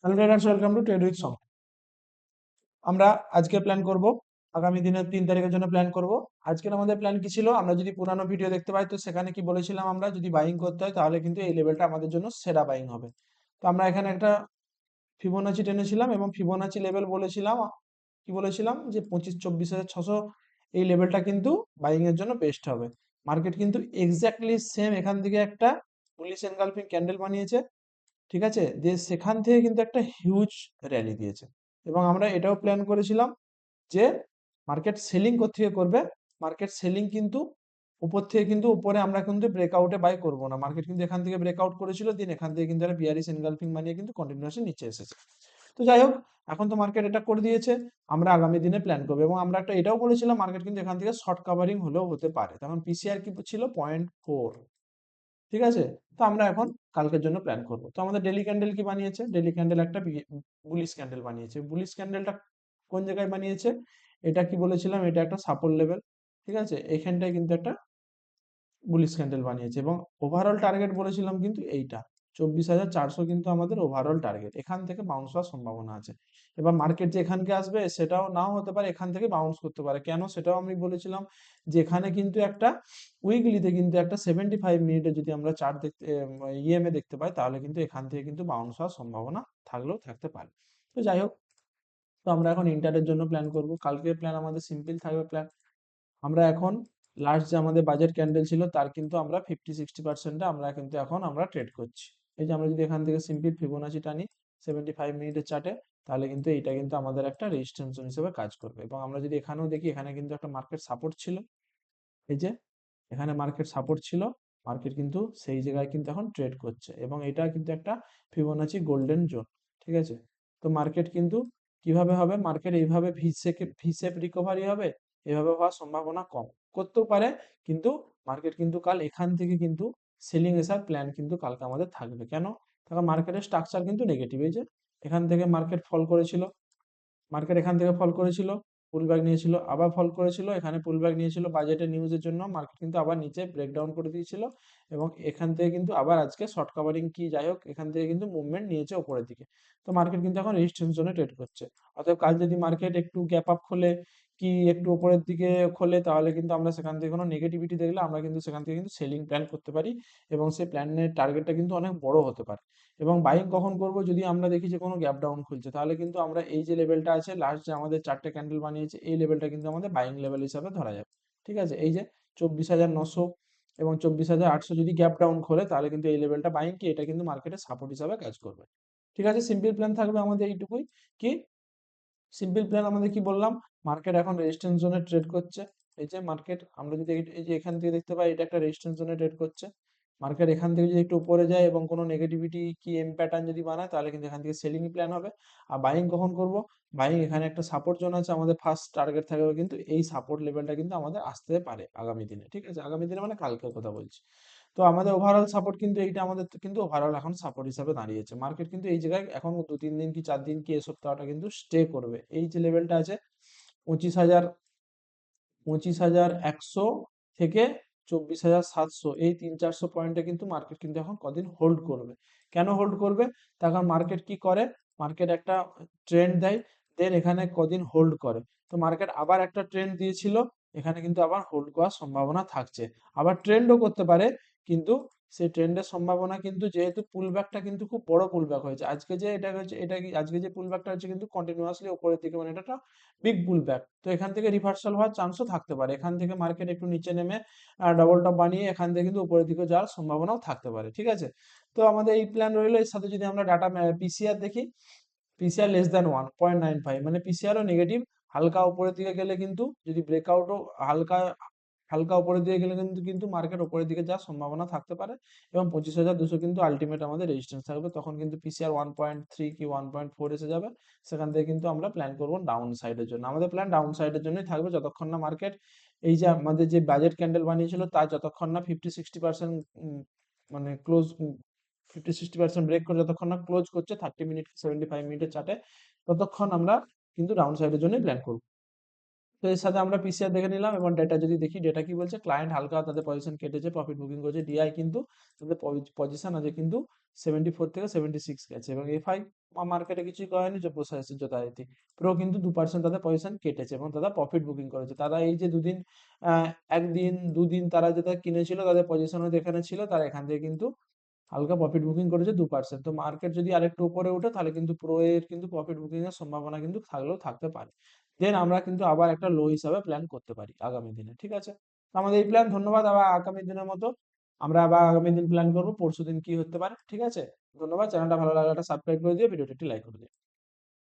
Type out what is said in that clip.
Hello traders, welcome to trade with song. আমরা আজকে plan করব আগামী দিনের 3 তারিখের জন্য প্ল্যান করব। আজকের আমাদের প্ল্যান কি ছিল, আমরা যদি পুরানো ভিডিও দেখতে পাই তো সেখানে কি বলেছিলাম, আমরা যদি বাইং করতে হয় তাহলে কিন্তু এই লেভেলটা আমাদের জন্য সেরা বাইং হবে। তো আমরা এখানে একটা ফিবোনাচি টেনেছিলাম এবং ফিবোনাচি লেভেল বলেছিলাম, কি বলেছিলাম যে 25-24,600 এই লেভেলটা কিন্তু বাইং এর জন্য বেস্ট হবে। মার্কেট কিন্তু এক্স্যাক্টলি সেম এখান থেকে একটা বুলিশ এনগালফিং ক্যান্ডেল বানিয়েছে, ঠিক আছে, দিয়ে সেখান থেকে কিন্তু একটা হিউজ র্যালি দিয়েছে। এবং আমরা এটাও প্ল্যান করেছিলাম যে মার্কেট সেলিং কোত্থেকে করবে। মার্কেট সেলিং কিন্তু উপর থেকে কিন্তু উপরে আমরা কিন্তু ব্রেকআউটে বাই করব না। মার্কেট কিন্তু এখান থেকে ব্রেকআউট করেছিল, দিন এখান থেকে কিন্তু একটা বিয়ারিশ এনগালফিং বানিয়ে কিন্তু কন্টিনিউয়াসলি নিচে এসেছে। তো যাই হোক, এখন তো মার্কেট এটা করে দিয়েছে, আমরা আগামী দিনে প্ল্যান করবো। এবং আমরা একটা এটাও বলেছিলাম মার্কেট কিন্তু এখান থেকে শর্ট কাভারিং হলেও হতে পারে, তখন পিসিআর কি ছিল 0.4, ঠিক আছে। তো আমরা এখন কালকের জন্য প্ল্যান করব। তো আমাদের ডেলি ক্যান্ডেল কি বানিয়েছে, ডেলি ক্যান্ডেল একটা বুলিশ ক্যান্ডেল বানিয়েছে। বুলিশ ক্যান্ডেলটা কোন জায়গায় বানিয়েছে, এটা কি বলেছিলাম, এটা একটা সাপোর্ট লেভেল, ঠিক আছে, এখানটায় কিন্তু একটা বুলিশ ক্যান্ডেল বানিয়েছে। এবং ওভারঅল টার্গেট বলেছিলাম কিন্তু এইটা 24,400 কিন্তু আমাদের ওভারঅল টার্গেট, এখান থেকে বাউন্স হওয়ার সম্ভাবনা আছে। এবার মার্কেট যে এখানকে আসবে সেটাও নাও হতে পারে, এখান থেকে বাউন্স করতে পারে। কেন সেটাও আমি বলেছিলাম, যে এখানে কিন্তু একটা উইকলিতে কিন্তু একটা 75 মিনিটে যদি আমরা চার্ট দেখতে ইএমএ দেখতে পাই তাহলে কিন্তু এখান থেকে কিন্তু বাউন্স হওয়ার সম্ভাবনা থাকলেও থাকতে পারে। তো যাই হোক, তো আমরা এখন ইন্টারের জন্য প্ল্যান করব। কালকের প্ল্যান আমাদের সিম্পল থাকবে প্ল্যান। আমরা এখন লাস্ট যে আমাদের বাজেট ক্যান্ডেল ছিল তার কিন্তু আমরা 50-60% আমরা কিন্তু এখন আমরা ট্রেড করছি। এই যে আমরা যদি এখান থেকে সিম্পল ফিবোনাচি টানি 75 মিনিটের চার্টে, তাহলে কিন্তু এইটা কিন্তু আমাদের একটা রেজিস্ট্যান্স হিসেবে কাজ করবে। এবং আমরা যদি এখানেও দেখি, এখানে কিন্তু একটা মার্কেট সাপোর্ট ছিল, এই যে এখানে মার্কেট সাপোর্ট ছিল, মার্কেট কিন্তু সেই জায়গায় কিন্তু এখন ট্রেড করছে। এবং এটা কিন্তু একটা ফিবোনাচি গোল্ডেন জোন, ঠিক আছে। তো মার্কেট কিন্তু কিভাবে হবে, মার্কেট এইভাবে ভি শেপ রিকভারি হবে, এভাবে হওয়ার সম্ভাবনা কম, করতেও পারে। কিন্তু মার্কেট কিন্তু কাল এখান থেকে কিন্তু সেলিং এসার প্ল্যান কিন্তু কালকে আমাদের থাকবে। কেন, কারণ মার্কেটের স্ট্রাকচার কিন্তু নেগেটিভ। এই যে এখান থেকে মার্কেট ফল করেছিল, মার্কেট এখান থেকে ফল করেছিল, পুল ব্যাক নিয়েছিল, আবার ফল করেছিল, এখানে পুল ব্যাক নিয়েছিল বাজেটের নিউজের জন্য, মার্কেট কিন্তু আবার নিচে ব্রেকডাউন করে দিয়েছিল। এবং এখান থেকে কিন্তু আবার আজকে শর্ট কাভারিং কি যাই হোক, এখান থেকে কিন্তু মুভমেন্ট নিয়েছে ওপরের দিকে। তো মার্কেট কিন্তু এখন রেজিস্ট্যান্স জোনে ট্রেড করছে। অতএব কাল যদি মার্কেট একটু গ্যাপ আপ খোলে, কি একটু উপরের দিকে খোলে, তাহলে কিন্তু আমরা সেখান থেকে কোনো নেগেটিভিটি দেখলে আমরা কিন্তু সেখান থেকে কিন্তু সেলিং প্ল্যান করতে পারি। এবং সেই প্ল্যানের টার্গেটটা কিন্তু অনেক বড় হতে পারে। এবং বাইং কখন করব, যদি আমরা দেখি যে কোনো গ্যাপ ডাউন খুলছে, তাহলে কিন্তু আমরা এই যে লেভেলটা আছে লাস্ট যে আমাদের 4টে ক্যান্ডেল বানিয়েছে, এই লেভেলটা কিন্তু আমাদের বাইং লেভেল হিসাবে ধরা যাবে, ঠিক আছে। এই যে 24,900 এবং 24,800 যদি গ্যাপ ডাউন খোলে, তাহলে কিন্তু এই লেভেলটা বাইং কি, এটা কিন্তু মার্কেটের সাপোর্ট হিসাবে কাজ করবে, ঠিক আছে। সিম্পল প্ল্যান থাকবে আমাদের এইটুকুই। কি সিম্পল প্ল্যান আমাদের কি বললাম, মার্কেট এখন রেজিস্ট্যান্স জোনে ট্রেড করছে। এই যে মার্কেট আমরা যদি এই যে এখান থেকে দেখতে পাই, এটা একটা রেজিস্ট্যান্স জোনে ট্রেড করছে। মার্কেট এখান থেকে যদি একটু উপরে যায় এবং কোনো নেগেটিভিটি কি এম প্যাটার্ন যদি বানায়, তাহলে কিন্তু এখান থেকে সেলিং প্ল্যান হবে। আর বাইং কখন করব, বাইং এখানে একটা সাপোর্ট জোন আছে, আমাদের ফার্স্ট টার্গেট থাকবে কিন্তু এই সাপোর্ট লেভেলটা কিন্তু আমাদের আসতে পারে আগামী দিনে, ঠিক আছে। আগামী দিনে মানে কালকের কথা বলছি। তো আমাদের ওভারঅল সাপোর্ট কিন্তু এইটা আমাদের তো কিন্তু ওভারঅল এখন সাপোর্ট হিসাবে দাঁড়িয়েছে। মার্কেট কিন্তু এই জায়গায় এখন 2-3 দিন কি 4 দিন কি এ সপ্তাহটা কিন্তু স্টে করবে। এই যে লেভেলটা আছে 25,000, 25,100 থেকে 24,700, এই 300-400 পয়েন্টে কিন্তু মার্কেট কিন্তু এখন কদিন হোল্ড করবে। কেন হোল্ড করবে, তার কারণ মার্কেট কি করে, মার্কেট একটা ট্রেন্ড দেয়, দেন এখানে কদিন হোল্ড করে। তো মার্কেট আবার একটা ট্রেন্ড দিয়েছিল, এখানে কিন্তু আবার হোল্ড করার সম্ভাবনা থাকছে। আবার ট্রেন্ডও করতে পারে, কিন্তু সেই ট্রেন্ডের সম্ভাবনা কিন্তু, যেহেতু পুলব্যাকটা কিন্তু খুব বড় পুলব্যাক হয়েছে আজকে, যে এটা হচ্ছে, এটা আজকে যে পুলব্যাকটা হচ্ছে কিন্তু কন্টিনিউয়াসলি উপরের দিকে, মানে এটা একটা বিগ বুল ব্যাক। তো এখান থেকে রিভার্সাল হওয়ার চান্সও থাকতে পারে, এখান থেকে মার্কেট একটু নিচে নেমে ডবল টপ বানিয়ে এখান থেকে কিন্তু উপরের দিকে যাওয়ার সম্ভাবনাও থাকতে পারে, ঠিক আছে। তো আমাদের এই প্ল্যান রইলো। এর সাথে যদি আমরা ডাটা পিসিআর দেখি, পিসিআর লেস দ্যান 1.95, মানে পিসিআরও নেগেটিভ। হালকা উপরের দিকে গেলে কিন্তু, যদি ব্রেকআউটও হালকা হালকা উপরের দিকে গেলে কিন্তু কিন্তু মার্কেট উপরের দিকে যাওয়ার সম্ভাবনা থাকতে পারে। এবং 25,200 কিন্তু আলটিমেট আমাদের রেজিস্ট্যান্স থাকবে, তখন কিন্তু পিসিআর 1.3 কি 1.4 এসে যাবে। সেখান থেকে কিন্তু আমরা প্ল্যান করব ডাউন সাইডের জন্য। আমাদের প্ল্যান ডাউন সাইডের জন্যই থাকবে, যতক্ষণ না মার্কেট এই যে আমাদের যে বাজেট ক্যান্ডেল বানিয়েছিল তার যতক্ষণ না 50-60% মানে ক্লোজ, 50-60% ব্রেক করে যতক্ষণ না ক্লোজ করছে 30 মিনিট 75 মিনিটের চার্টে, ততক্ষণ আমরা কিন্তু ডাউন সাইডের জন্যই প্ল্যান করব। তো এর সাথে আমরা পিসিআর দেখে নিলাম। এবং ডেটা যদি দেখি, ডেটা কি বলছে, ক্লায়েন্ট হালকা তাদের পজিশন কেটেছে, প্রফিট বুকিং করেছে। ডিআই কিন্তু তাদের পজিশন আছে কিন্তু 74 থেকে 76 গেছে। এবং এফআই মার্কেটে কিছুই করেনি, যে বসে আছে যথারীতি। প্রো কিন্তু 2% তাদের পজিশন কেটেছে এবং তারা প্রফিট বুকিং করেছে। তারা এই যে দুদিন, আহ, একদিন দুদিন তারা যেটা কিনেছিল, তাদের পজিশনও যেখানে ছিল, তারা এখান থেকে কিন্তু হালকা প্রফিট বুকিং করেছে 2%। তো মার্কেট যদি আরেকটু উপরে ওঠে তাহলে কিন্তু প্রো এর কিন্তু প্রফিট বুকিং এর সম্ভাবনা কিন্তু থাকলেও থাকতে পারে। দেন আমরা কিন্তু আবার একটা লো হিসাবে প্ল্যান করতে পারি আগামী দিনে, ঠিক আছে? তো আমাদের এই প্ল্যান, ধন্যবাদ। আবার আগামী দিনের মতো আমরা আবার আগামী দিন প্ল্যান করবো, পরশু দিন কি হতে পারে, ঠিক আছে? ধন্যবাদ। চ্যানেলটা ভালো লাগলে একটা সাবস্ক্রাইব করে দিয়ে ভিডিওটি একটি লাইক করে দিও।